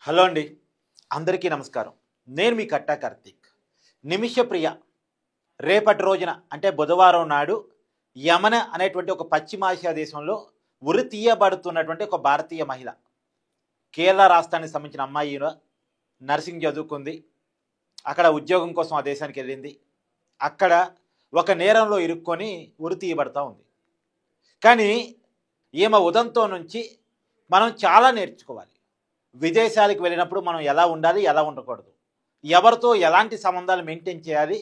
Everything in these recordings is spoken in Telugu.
హలో అండి, అందరికీ నమస్కారం. నేను మీ కట్టా కార్తీక్. నిమిషప్రియ రేపటి రోజున అంటే బుధవారం నాడు యమన అనేటువంటి ఒక పశ్చిమాసియా దేశంలో ఉరి తీయబడుతున్నటువంటి ఒక భారతీయ మహిళ. కేరళ రాష్ట్రానికి సంబంధించిన అమ్మాయి నర్సింగ్ చదువుకుంది. అక్కడ ఉద్యోగం కోసం ఆ దేశానికి వెళ్ళింది. అక్కడ ఒక నేరంలో ఇరుక్కొని ఉరి తీయబడతా ఉంది. కానీ ఈమె ఉదంతం నుంచి మనం చాలా నేర్చుకోవాలి. విదేశాలకు వెళ్ళినప్పుడు మనం ఎలా ఉండాలి, ఎలా ఉండకూడదు, ఎవరితో ఎలాంటి సంబంధాలు మెయింటైన్ చేయాలి,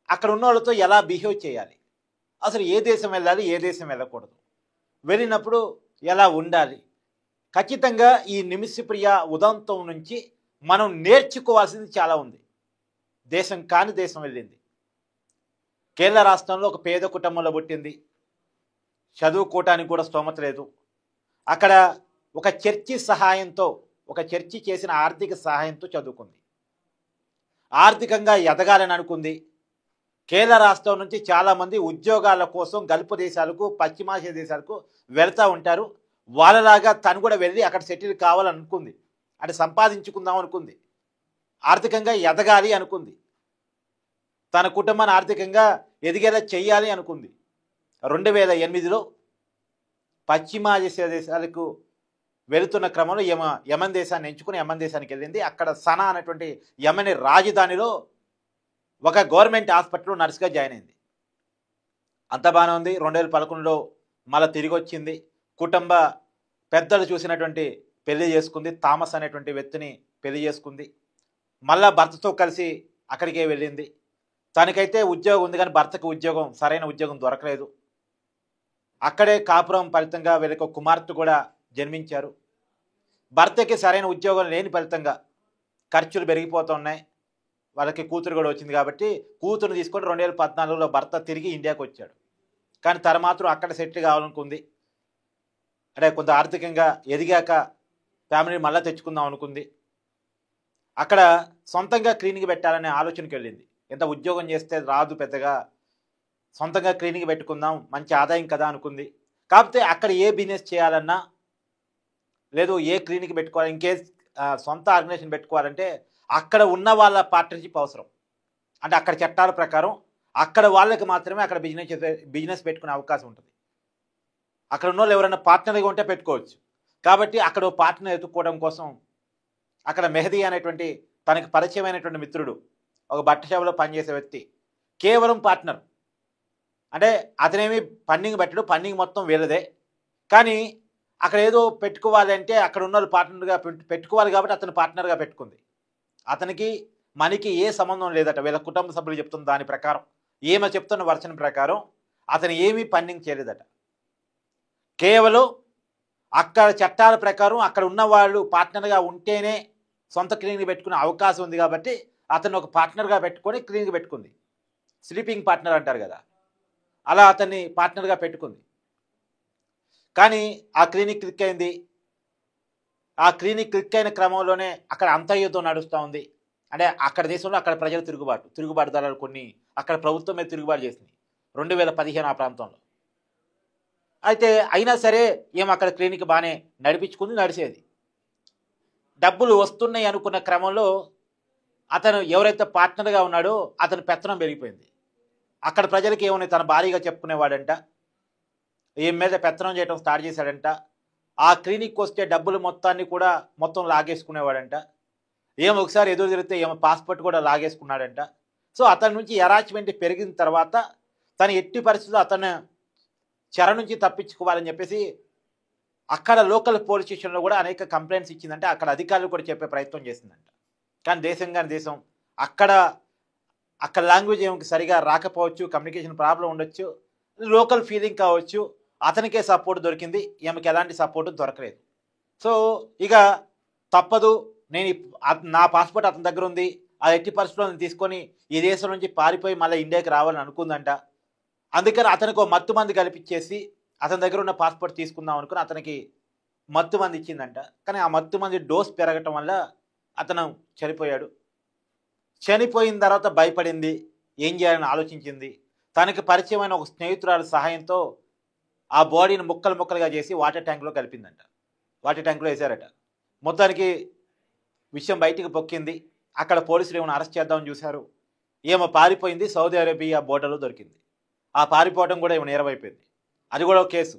అక్కడ ఉన్న వాళ్ళతో ఎలా బిహేవ్ చేయాలి, అసలు ఏ దేశం వెళ్ళాలి, ఏ దేశం వెళ్ళకూడదు, వెళ్ళినప్పుడు ఎలా ఉండాలి. ఖచ్చితంగా ఈ నిమిషప్రియ ఉదంతం నుంచి మనం నేర్చుకోవాల్సింది చాలా ఉంది. దేశం కాని దేశం వెళ్ళింది. కేరళ రాష్ట్రంలో ఒక పేద కుటుంబంలో పుట్టింది. చదువుకోవటానికి కూడా స్తోమత లేదు. అక్కడ ఒక చర్చి సహాయంతో, ఒక చర్చి చేసిన ఆర్థిక సహాయంతో చదువుకుంది. ఆర్థికంగా ఎదగాలని అనుకుంది. కేరళ రాష్ట్రం నుంచి చాలామంది ఉద్యోగాల కోసం గల్ఫ్ దేశాలకు, పశ్చిమాసియా దేశాలకు వెళ్తూ ఉంటారు. వాళ్ళలాగా తను కూడా వెళ్ళి అక్కడ సెటిల్ కావాలని అనుకుంది. అంటే సంపాదించుకుందాం అనుకుంది. ఆర్థికంగా ఎదగాలి అనుకుంది. తన కుటుంబాన్ని ఆర్థికంగా ఎదిగేలా చెయ్యాలి అనుకుంది. 2008లో పశ్చిమాసియా దేశాలకు వెళుతున్న క్రమంలో యమన్ దేశాన్ని ఎంచుకుని యమన్ దేశానికి వెళ్ళింది. అక్కడ సనా అనేటువంటి యమన్ రాజధానిలో ఒక గవర్నమెంట్ హాస్పిటల్లో నర్సుగా జాయిన్ అయింది. అంత బాగానే ఉంది. 2011లో మళ్ళీ తిరిగి వచ్చింది. కుటుంబ పెద్దలు చూసినటువంటి పెళ్లి చేసుకుంది. థామస్ అనేటువంటి వ్యక్తిని పెళ్లి చేసుకుంది. మళ్ళా భర్తతో కలిసి అక్కడికే వెళ్ళింది. తనకైతే ఉద్యోగం ఉంది, కానీ భర్తకు సరైన ఉద్యోగం దొరకలేదు. అక్కడే కాపురం ఫలితంగా వీళ్ళకి ఒక కుమార్తె కూడా జన్మించారు. భర్తకి సరైన ఉద్యోగం లేని ఫలితంగా ఖర్చులు పెరిగిపోతున్నాయి. వాళ్ళకి కూతురు కూడా వచ్చింది కాబట్టి కూతురుని తీసుకొని 2014లో భర్త తిరిగి ఇండియాకి వచ్చాడు. కానీ తన మాత్రం అక్కడ సెటిల్ కావాలనుకుంది. అంటే కొంత ఆర్థికంగా ఎదిగాక ఫ్యామిలీని మళ్ళీ తెచ్చుకుందాం అనుకుంది. అక్కడ సొంతంగా క్లినిక్ పెట్టాలనే ఆలోచనకి వెళ్ళింది. ఎంత ఉద్యోగం చేస్తే రాదు పెద్దగా, సొంతంగా క్లినిక్ పెట్టుకుందాం, మంచి ఆదాయం కదా అనుకుంది. కాకపోతే అక్కడ ఏ బిజినెస్ చేయాలన్నా లేదు, ఏ క్లినిక్ పెట్టుకోవాలి, ఇంకేస్ సొంత ఆర్గనైజేషన్ పెట్టుకోవాలంటే అక్కడ ఉన్న వాళ్ళ పార్ట్నర్షిప్ అవసరం. అంటే అక్కడ చట్టాల ప్రకారం అక్కడ వాళ్ళకి మాత్రమే అక్కడ బిజినెస్ పెట్టుకునే అవకాశం ఉంటుంది. అక్కడ ఉన్న వాళ్ళు ఎవరైనా పార్ట్నర్గా ఉంటే పెట్టుకోవచ్చు. కాబట్టి అక్కడ పార్ట్నర్ ఎత్తుక్కోవడం కోసం అక్కడ మెహదీ అనేటువంటి తనకు పరిచయమైనటువంటి మిత్రుడు, ఒక బట్ట షాపులో పనిచేసే వ్యక్తి, కేవలం పార్ట్నర్. అంటే అతనేమి ఫండింగ్ పెట్టడు, ఫండింగ్ మొత్తం వీళ్ళదే. కానీ అక్కడ ఏదో పెట్టుకోవాలి అంటే అక్కడ ఉన్న వాళ్ళు పార్ట్నర్గా పెట్టుకోవాలి కాబట్టి అతను పార్ట్నర్గా పెట్టుకుంది. అతనికి మనకి ఏ సంబంధం లేదట. వీళ్ళ కుటుంబ సభ్యులు చెప్తున్న దాని ప్రకారం, ఏమో చెప్తున్న వర్షన్ ప్రకారం అతను ఏమీ ఫండింగ్ చేయలేదట. కేవలం అక్కడ చట్టాల ప్రకారం అక్కడ ఉన్న వాళ్ళు పార్ట్నర్గా ఉంటేనే సొంత క్లినిక్ పెట్టుకునే అవకాశం ఉంది కాబట్టి అతను ఒక పార్ట్నర్గా పెట్టుకొని క్లినిక్ పెట్టుకుంది. స్లీపింగ్ పార్ట్నర్ అంటారు కదా, అలా అతన్ని పార్ట్నర్గా పెట్టుకుంది. కానీ ఆ క్లినిక్ క్లిక్ అయింది. ఆ క్లినిక్ క్లిక్ అయిన క్రమంలోనే అక్కడ అంతర్యుద్ధం నడుస్తూ ఉంది. అంటే అక్కడ దేశంలో అక్కడ ప్రజలు తిరుగుబాటుదారులు కొన్ని అక్కడ ప్రభుత్వం మీద తిరుగుబాటు చేసింది 2015 ఆ ప్రాంతంలో. అయితే అయినా సరే అక్కడ క్లినిక్ బాగానే నడిచేది. డబ్బులు వస్తున్నాయి అనుకున్న క్రమంలో అతను ఎవరైతే పార్ట్నర్గా ఉన్నాడో అతని పెత్తనం పెరిగిపోయింది. అక్కడ ప్రజలకి ఏమన్నా తన భారీగా చెప్పుకునేవాడంట, మీద పెత్తనం చేయడం స్టార్ట్ చేశాడంట. ఆ క్లినిక్ వస్తే డబ్బులు మొత్తం లాగేసుకునేవాడంట. ఒకసారి ఎదురు తిరిగితే పాస్పోర్ట్ కూడా లాగేసుకున్నాడంట. సో అతని నుంచి హెరాస్మెంట్ పెరిగిన తర్వాత తను ఎట్టి పరిస్థితుల్లో అతను చెర నుంచి తప్పించుకోవాలని చెప్పేసి అక్కడ లోకల్ పోలీస్ స్టేషన్లో కూడా అనేక కంప్లైంట్స్ ఇచ్చిందంటే, అక్కడ అధికారులు కూడా చెప్పే ప్రయత్నం చేసిందంట. కానీ దేశం అక్కడ లాంగ్వేజ్ సరిగా రాకపోవచ్చు, కమ్యూనికేషన్ ప్రాబ్లం ఉండొచ్చు, లోకల్ ఫీలింగ్ కావచ్చు, అతనికే సపోర్ట్ దొరికింది, ఈమెకి ఎలాంటి సపోర్టు దొరకలేదు. సో ఇక తప్పదు, నా పాస్పోర్ట్ అతని దగ్గర ఉంది, అది ఎట్టి పరిస్థితుల్లో తీసుకొని ఈ దేశం నుంచి పారిపోయి మళ్ళీ ఇండియాకి రావాలని అనుకుందంట. అందుకని అతనికి ఒక మత్తు మంది కల్పించేసి అతని దగ్గర ఉన్న పాస్పోర్ట్ తీసుకుందాం అనుకుని అతనికి మత్తు మంది ఇచ్చిందంట. కానీ ఆ మత్తు మంది డోస్ పెరగటం వల్ల అతను చనిపోయాడు. చనిపోయిన తర్వాత భయపడింది, ఏం చేయాలని ఆలోచించింది. తనకి పరిచయమైన ఒక స్నేహితురాల సహాయంతో ఆ బాడీని ముక్కలుగా చేసి వాటర్ ట్యాంక్లో కలిపిందంట. వాటర్ ట్యాంక్లో వేశారట. మొత్తానికి విషయం బయటికి పొక్కింది. అక్కడ పోలీసులు ఏమైనా అరెస్ట్ చేద్దామని చూశారు. ఏమో పారిపోయింది, సౌదీ అరేబియా బోర్డర్లో దొరికింది. ఆ పారిపోవడం కూడా ఏమో నేరమైపోయింది. అది కూడా ఒక కేసు.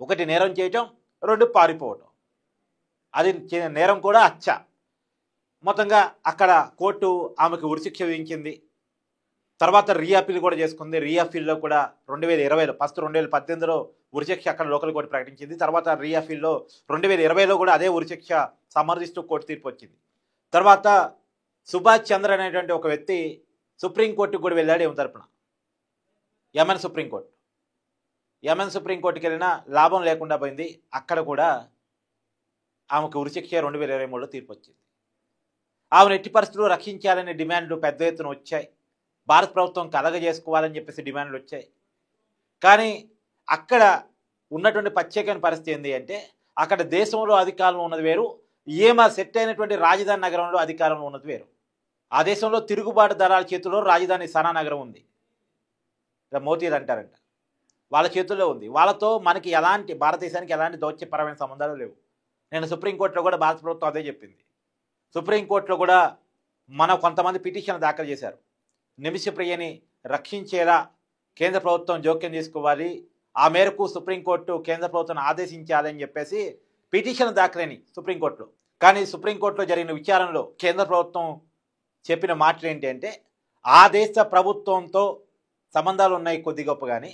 ఒకటి నేరం చేయటం, రెండు పారిపోవటం. అది నేరం కూడా హత్య. మొత్తంగా అక్కడ కోర్టు ఆమెకు ఉరిశిక్ష విధించింది. తర్వాత రీఅపీల్ కూడా చేసుకుంది. రీఅపీల్లో కూడా 2020లో ఫస్ట్ 2018లో ఉరిశిక్ష అక్కడ లోకల్ కోర్టు ప్రకటించింది. తర్వాత రీఅపీల్లో 2020లో కూడా అదే ఉరిశిక్ష సమర్థిస్తూ కోర్టు తీర్పు వచ్చింది. తర్వాత సుభాష్ చంద్ర అనేటువంటి ఒక వ్యక్తి సుప్రీంకోర్టుకు కూడా వెళ్ళాడు ఏమి తరపున, యమన్ సుప్రీంకోర్టు. యమన్ సుప్రీంకోర్టుకి వెళ్ళినా లాభం లేకుండా పోయింది. అక్కడ కూడా ఆమెకు ఉరిశిక్ష 2023లో తీర్పు వచ్చింది. ఆమెను ఎట్టి పరిస్థితుల్లో రక్షించాలనే డిమాండ్లు పెద్ద ఎత్తున వచ్చాయి. భారత ప్రభుత్వం కలగజేసుకోవాలని చెప్పేసి డిమాండ్లు వచ్చాయి. కానీ అక్కడ ఉన్నటువంటి ప్రత్యేకమైన పరిస్థితి ఏంటి అంటే, అక్కడ దేశంలో అధికారంలో ఉన్నది వేరు, ఏమా సెట్ అయినటువంటి రాజధాని నగరంలో అధికారంలో ఉన్నది వేరు. ఆ దేశంలో తిరుగుబాటు దళాల చేతుల్లో రాజధాని సనా నగరం ఉంది. ఇలా మోతీలు అంటారంట, వాళ్ళ చేతుల్లో ఉంది. వాళ్ళతో మనకి ఎలాంటి, భారతదేశానికి ఎలాంటి దౌత్యపరమైన సంబంధాలు లేవు. నేను సుప్రీంకోర్టులో కూడా భారత ప్రభుత్వం అదే చెప్పింది. సుప్రీంకోర్టులో కూడా మన కొంతమంది పిటిషన్ దాఖలు చేశారు. నిమిషప్రియని రక్షించేలా కేంద్ర ప్రభుత్వం జోక్యం చేసుకోవాలి, ఆ మేరకు సుప్రీంకోర్టు కేంద్ర ప్రభుత్వాన్ని ఆదేశించాలని చెప్పేసి పిటిషన్ దాఖలని సుప్రీంకోర్టులో. కానీ సుప్రీంకోర్టులో జరిగిన విచారణలో కేంద్ర ప్రభుత్వం చెప్పిన మాటలు ఏంటి అంటే, ఆ దేశ ప్రభుత్వంతో సంబంధాలు ఉన్నాయి కొద్ది గొప్ప, కానీ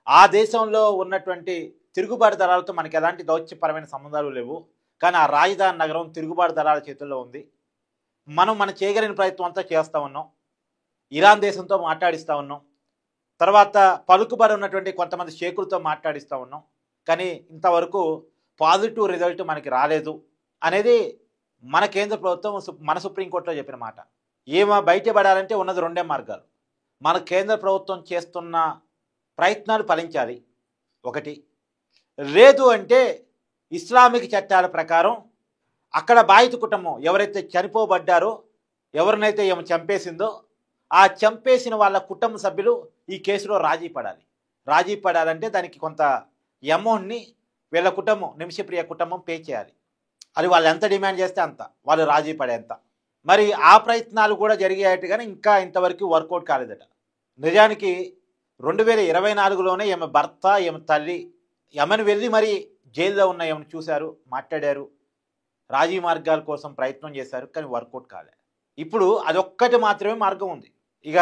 ఆ దేశంలో ఉన్నటువంటి తిరుగుబాటు దళాలతో మనకి ఎలాంటి దౌత్యపరమైన సంబంధాలు లేవు. కానీ ఆ రాజధాని నగరం తిరుగుబాటు దళాల చేతుల్లో ఉంది. మనం చేయగలిగిన ప్రయత్నం అంతా చేస్తూ ఉన్నాం. ఇరాన్ దేశంతో మాట్లాడిస్తూ ఉన్నాం. తర్వాత పలుకుబడి ఉన్నటువంటి కొంతమంది షేకులతో మాట్లాడిస్తూ ఉన్నాం. కానీ ఇంతవరకు పాజిటివ్ రిజల్ట్ మనకి రాలేదు అనేది మన కేంద్ర ప్రభుత్వం మన సుప్రీంకోర్టులో చెప్పిన మాట. ఏమో బయటపడాలంటే ఉన్నది రెండే మార్గాలు. మన కేంద్ర ప్రభుత్వం చేస్తున్న ప్రయత్నాలు ఫలించాలి ఒకటి, లేదు అంటే ఇస్లామిక్ చట్టాల ప్రకారం అక్కడ బాధిత కుటుంబం ఎవరైతే చనిపోబడ్డారో, ఎవరినైతే ఏమో చంపేసిందో, ఆ చంపేసిన వాళ్ళ కుటుంబ సభ్యులు ఈ కేసులో రాజీ పడాలి. రాజీ పడాలంటే దానికి కొంత అమౌంట్ని వీళ్ళ కుటుంబం, నిమిషప్రియ కుటుంబం పే చేయాలి. అది వాళ్ళు ఎంత డిమాండ్ చేస్తే అంత, వాళ్ళు రాజీ పడేంత. మరి ఆ ప్రయత్నాలు కూడా జరిగాయట, కానీ ఇంకా ఇంతవరకు వర్కౌట్ కాలేదట. నిజానికి 2024లోనే ఈమె భర్త, ఈమె తల్లి యమన్ వెళ్ళి మరి జైల్లో ఉన్న ఈమెను చూశారు, మాట్లాడారు, రాజీ మార్గాల కోసం ప్రయత్నం చేశారు, కానీ వర్కౌట్ కాలే. ఇప్పుడు అదొక్కటి మాత్రమే మార్గం ఉంది. ఇక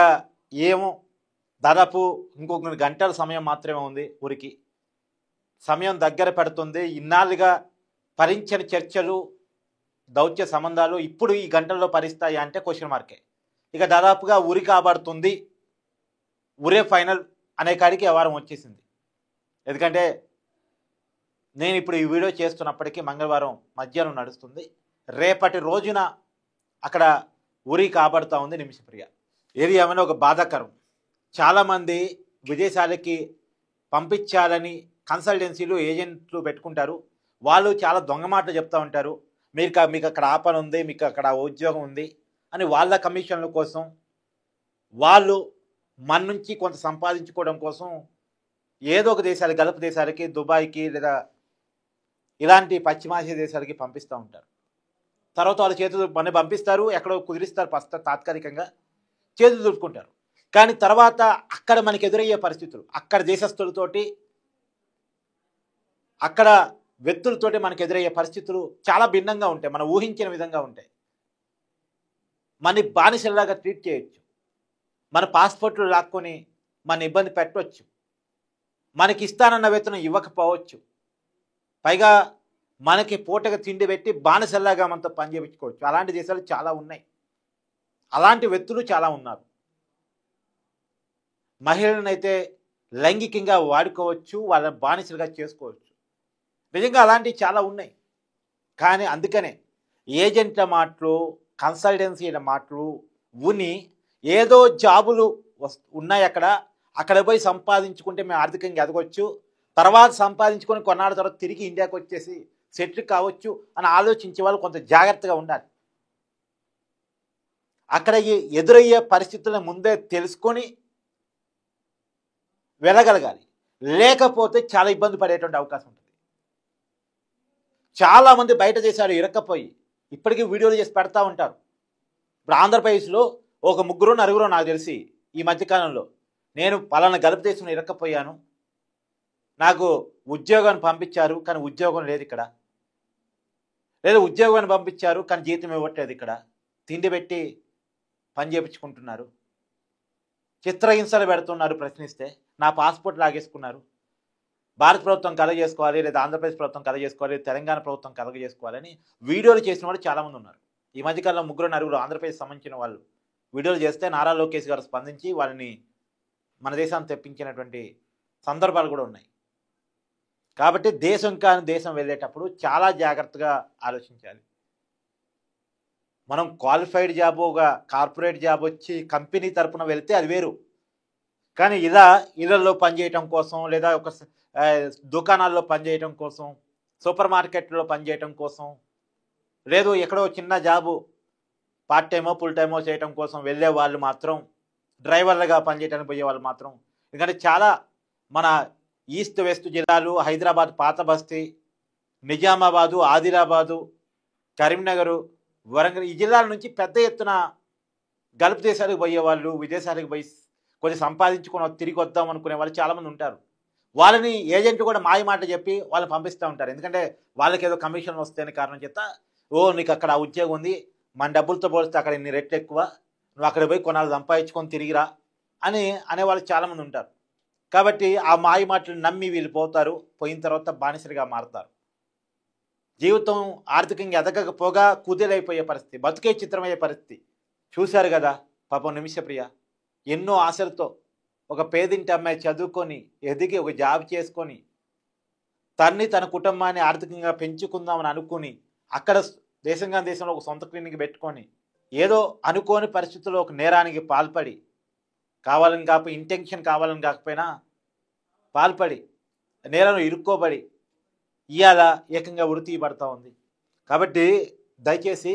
ఏమో దాదాపు ఇంకొక గంటల సమయం మాత్రమే ఉంది. ఊరికి సమయం దగ్గర పెడుతుంది. ఇన్నాళ్ళుగా భరించని చర్చలు, దౌత్య సంబంధాలు ఇప్పుడు ఈ గంటల్లో భరిస్తాయి అంటే క్వశ్చన్ మార్కే. ఇక దాదాపుగా ఉరి కాబడుతుంది, ఉరే ఫైనల్ అనే కాడికి వ్యవహారం వచ్చేసింది. ఎందుకంటే నేను ఇప్పుడు ఈ వీడియో చేస్తున్నప్పటికీ మంగళవారం మధ్యాహ్నం నడుస్తుంది. రేపటి రోజున అక్కడ ఉరి కాబడుతూ ఉంది నిమిషప్రియ. ఏది ఏమైనా ఒక బాధాకరం. చాలామంది విదేశాలకి పంపించాలని కన్సల్టెన్సీలు, ఏజెంట్లు పెట్టుకుంటారు. వాళ్ళు చాలా దొంగ మాటలు చెప్తూ ఉంటారు. మీకు అక్కడ ఆ పని ఉంది, మీకు అక్కడ ఉద్యోగం ఉంది అని వాళ్ళ కమిషన్ల కోసం, వాళ్ళు మన నుంచి కొంత సంపాదించుకోవడం కోసం ఏదో ఒక దేశాలు, గల్ఫ్ దేశాలకి, దుబాయ్కి లేదా ఇలాంటి పశ్చిమాసియా దేశాలకి పంపిస్తూ ఉంటారు. తర్వాత వాళ్ళ చేతులు మన పంపిస్తారు, ఎక్కడో కుదిరిస్తారు, తాత్కాలికంగా చేతులు దుడుకుంటారు. కానీ తర్వాత అక్కడ మనకు ఎదురయ్యే పరిస్థితులు, అక్కడ దేశస్తులతోటి, అక్కడ వ్యక్తులతోటి మనకు ఎదురయ్యే పరిస్థితులు చాలా భిన్నంగా ఉంటాయి. మనం ఊహించిన విధంగా ఉంటాయి. మన బానిసలాగా ట్రీట్ చేయొచ్చు, మన పాస్పోర్ట్లు లాక్కొని మన ఇబ్బంది పెట్టవచ్చు, మనకి ఇస్తానన్న వేతనం ఇవ్వకపోవచ్చు, పైగా మనకి పూటగా తిండి పెట్టి బానిసల్లాగా మనతో పని చేయించుకోవచ్చు. అలాంటి దేశాలు చాలా ఉన్నాయి. అలాంటి వ్యక్తులు చాలా ఉన్నారు. మహిళలను అయితే లైంగికంగా వాడుకోవచ్చు, వాళ్ళని బానిసలుగా చేసుకోవచ్చు. నిజంగా అలాంటివి చాలా ఉన్నాయి. కానీ అందుకనే ఏజెంట్ల మాటలు, కన్సల్టెన్సీల మాటలు ఉని ఏదో జాబులు ఉన్నాయి అక్కడ పోయి సంపాదించుకుంటే మేము ఆర్థికంగా ఎదగొచ్చు, తర్వాత సంపాదించుకొని కొన్నాళ్ళ తర్వాత తిరిగి ఇండియాకి వచ్చేసి సెటిల్ కావచ్చు అని ఆలోచించే వాళ్ళు కొంత జాగ్రత్తగా ఉండాలి. అక్కడ ఎదురయ్యే పరిస్థితులను ముందే తెలుసుకొని వెళ్ళగలగాలి. లేకపోతే చాలా ఇబ్బంది పడేటువంటి అవకాశం ఉంటుంది. చాలామంది బయట దేశాలు ఇరక్కపోయి ఇప్పటికీ వీడియోలు చేసి పెడతా ఉంటారు. ఇప్పుడు ఆంధ్రప్రదేశ్లో ఒక ముగ్గురు నలుగురు నాకు తెలిసి ఈ మధ్యకాలంలో నేను పలానా గల్ఫ్ దేశంలో ఇరక్కపోయాను, నాకు ఉద్యోగాన్ని పంపించారు కానీ ఉద్యోగం లేదు ఇక్కడ, లేదా ఉద్యోగాన్ని పంపించారు కానీ జీతం ఇవ్వట్లేదు ఇక్కడ, తిండి పెట్టి పని చేయించుకుంటున్నారు, చిత్రహింసలు పెడుతున్నారు, ప్రశ్నిస్తే నా పాస్పోర్ట్ లాగేసుకున్నారు, భారత ప్రభుత్వం కలగజేసుకోవాలి, లేదా ఆంధ్రప్రదేశ్ ప్రభుత్వం కలగజేసుకోవాలి, తెలంగాణ ప్రభుత్వం కలగజేసుకోవాలని వీడియోలు చేసిన వాళ్ళు చాలామంది ఉన్నారు. ఈ మధ్యకాలంలో ముగ్గురు నలుగురు ఆంధ్రప్రదేశ్ సంబంధించిన వాళ్ళు వీడియోలు చేస్తే నారా లోకేష్ గారు స్పందించి వాళ్ళని మన దేశాన్ని తెప్పించినటువంటి సందర్భాలు కూడా ఉన్నాయి. కాబట్టి దేశం కాని దేశం వెళ్ళేటప్పుడు చాలా జాగ్రత్తగా ఆలోచించాలి. మనం క్వాలిఫైడ్ జాబుగా కార్పొరేట్ జాబ్ వచ్చి కంపెనీ తరపున వెళ్తే అది వేరు. కానీ ఇళ్లలో పనిచేయటం కోసం, లేదా ఒక దుకాణాల్లో పనిచేయటం కోసం, సూపర్ మార్కెట్లో పనిచేయటం కోసం, లేదు ఎక్కడో చిన్న జాబు పార్ట్ టైమో ఫుల్ టైమో చేయటం కోసం వెళ్ళే వాళ్ళు మాత్రం, డ్రైవర్లుగా పనిచేయడానికి పోయే వాళ్ళు మాత్రం, ఎందుకంటే చాలా మన ఈస్ట్ వెస్ట్ జిల్లాలు, హైదరాబాద్ పాత బస్తీ, నిజామాబాదు, ఆదిలాబాదు, కరీంనగరు, వరంగల్ ఈ జిల్లాల నుంచి పెద్ద ఎత్తున గల్ఫ్ దేశాలకు పోయేవాళ్ళు, విదేశాలకు పోయి కొంచెం సంపాదించుకొని తిరిగి వద్దాం అనుకునే వాళ్ళు చాలామంది ఉంటారు. వాళ్ళని ఏజెంట్లు కూడా మాయ మాట చెప్పి వాళ్ళని పంపిస్తూ ఉంటారు. ఎందుకంటే వాళ్ళకి ఏదో కమిషన్ వస్తేనే కారణం చేత, ఓ నీకు అక్కడ ఉద్యోగం ఉంది, మన డబ్బులతో పోలిస్తే అక్కడ ఇన్ని రెట్లు ఎక్కువ, నువ్వు అక్కడ పోయి కొనాలి సంపాదించుకొని తిరిగిరా అని అనేవాళ్ళు చాలామంది ఉంటారు. కాబట్టి ఆ మాయ మాటలు నమ్మి వీళ్ళు పోతారు, పోయిన తర్వాత బానిసలుగా మారుతారు. జీవితం ఆర్థికంగా ఎదగకపోగా కుదేలైపోయే పరిస్థితి, బతుకే చిత్రమయ్యే పరిస్థితి చూశారు కదా పాపం నిమిషప్రియ. ఎన్నో ఆశలతో ఒక పేదింటి అమ్మాయి చదువుకొని ఎదిగి ఒక జాబ్ చేసుకొని తన కుటుంబాన్ని ఆర్థికంగా పెంచుకుందామని అనుకుని అక్కడ దేశంలో ఒక సొంత క్లినిక్ పెట్టుకొని ఏదో అనుకోని పరిస్థితుల్లో ఒక నేరానికి పాల్పడి, కావాలని కాకపోయి ఇంటెన్షన్ కావాలని కాకపోయినా పాల్పడి నేరంలో ఇరుక్కోబడి ఇవాళ ఏకంగా ఉరి తీయబడతా ఉంది. కాబట్టి దయచేసి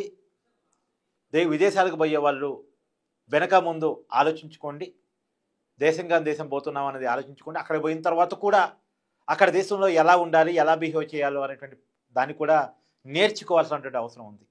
విదేశాలకు పోయే వాళ్ళు వెనక ముందు ఆలోచించుకోండి. దేశం పోతున్నాం అనేది ఆలోచించుకోండి. అక్కడ పోయిన తర్వాత కూడా అక్కడ దేశంలో ఎలా ఉండాలి, ఎలా బిహేవ్ చేయాలో అనేటువంటి దాన్ని కూడా నేర్చుకోవాల్సినటువంటి అవసరం ఉంది.